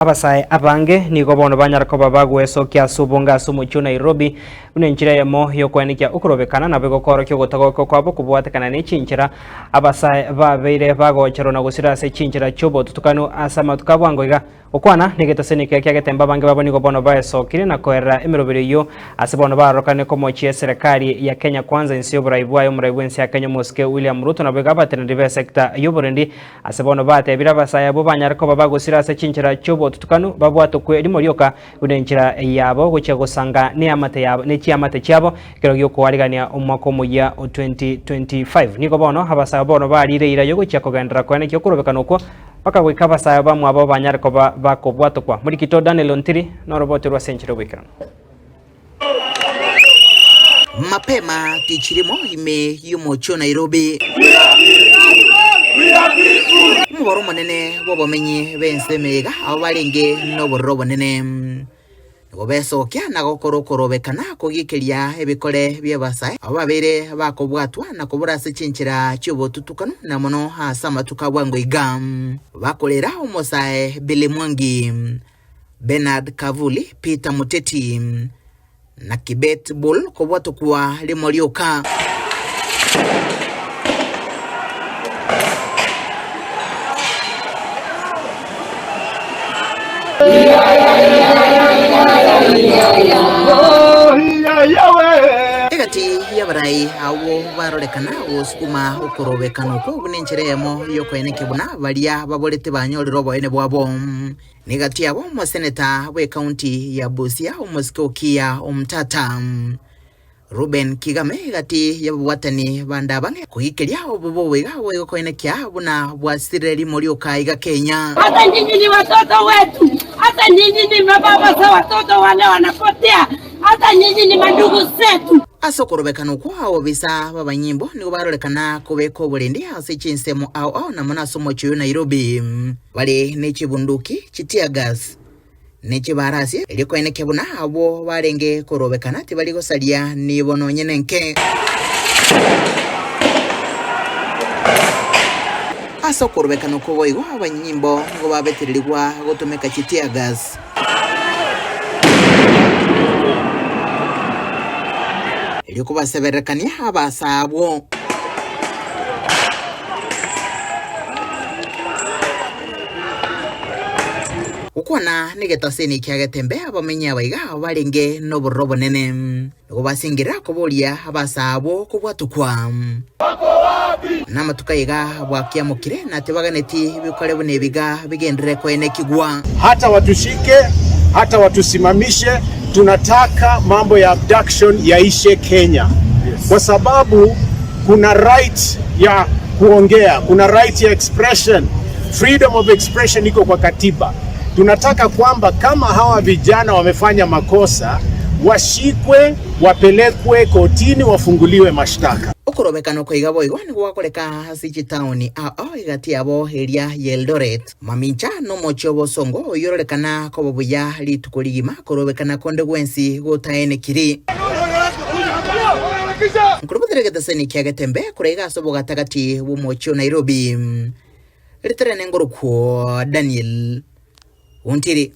Abasai abange niko bono banyarako bagwesokia subonga sumuchu Nairobi unenjira yamo yokwanikia ukurobekana na begokoro kyo gotagoko kwabo kubwatekana n'ichinjira abasai babeire bagochero na gusira se chinjira chubo tutukano asama tukabwangoiga okwana negetesenike kyagetemba bange babo niko bono baesokire na koera emirobiri yo asibono barokane komochie serikali ya Kenya Kwanza insio buraibwa yo muraibwensi ya Kenya Moske William Ruto na begaba tendive sector yoburendi asibono batebira abasai abo banyarako bagusira se chinjira chubo tutukanu babwato kwe limoryoka unenjira yabo guche gusanga ni amate yabo ni chiamate cyabo kero gyoko warigania umwaka muya 2025 niko bono habasa bono barire ira yo guche kogendera kwene kyo kurobekana uko paka gwikaba saya bamwe abo banyariko bakobwato kwa muri kito Daniel Ontiri no robot rwa Century Weekend. Mapema tichirimo ime yumocho Nairobi muboro monene bobomenyi bense mega abalenge no borrobo nene gobesokia na gokorokorobekana kugikeria ebikore byebasai ababere bakobwatwa na kubura se cinchira cyubo tutukano na mono hasama tukabwango igam bakolera umosae Billy Mwangi, Bernard Kavuli, Peter Muteti na Kibet Bull kobwato kwa limoryoka egati yabarai awo barolekana osukuma okorobekana uko bunencheremo yokweneke buna balia babolete banyorero boene bwabo negati abo mo senator we county ya Busia omoskokia omtata Ruben Kigame gati yabwatani bandabange kuhikelia obobo wega we kwenekya buna bwasireri moryoka iga Kenya. Hata nyinyi ni watoto wetu, hata nyinyi ni mababa za watoto wale wanapotea, hata nyinyi ni mandugu zetu. Asokorobekana uko abo bisa babanyimbo nigo barolekana kubeko bulindi hasi chinsemo au na mona somo cyo Nairobi bali n'ekibunduki chitia gas nechibarasi eliko eneke buna abo barenge korobekana tibali gosalia nibono nyenenke asokorobekana uko boigo abanyimbo ngo babetirigwa gotomeka chitia gas eliko baseberekania abasabo ukwana nigetaseni kyagetembe abamenya baiga barenge no borrobo nene ngo basingira kobolia abasabo kubwatukwa bako wapi nama tukaiga bwakiamukire na tebaganeti bikore bune biga bigendere ko enekigwa hata watushike hata watusimamishe. Tunataka mambo ya abduction yaishe Kenya. Kwa sababu kuna right ya kuongea, kuna right ya expression, freedom of expression iko kwa katiba. Tunataka kwamba kama hawa vijana wamefanya makosa washikwe, wapelekwe kotini, wafunguliwe mashtaka. Okorobekano koigabo igwani gwakoreka hasi town igati abo area Eldoret mamincha no mochobo songo yororekana ko bobuya litukurigima korobekana konde gwensi gotaene kiri nkurubuterege seni kyagetembe kurega sobo gatagati wo mocho Nairobi ritere nengoro ko Daniel Ontiri.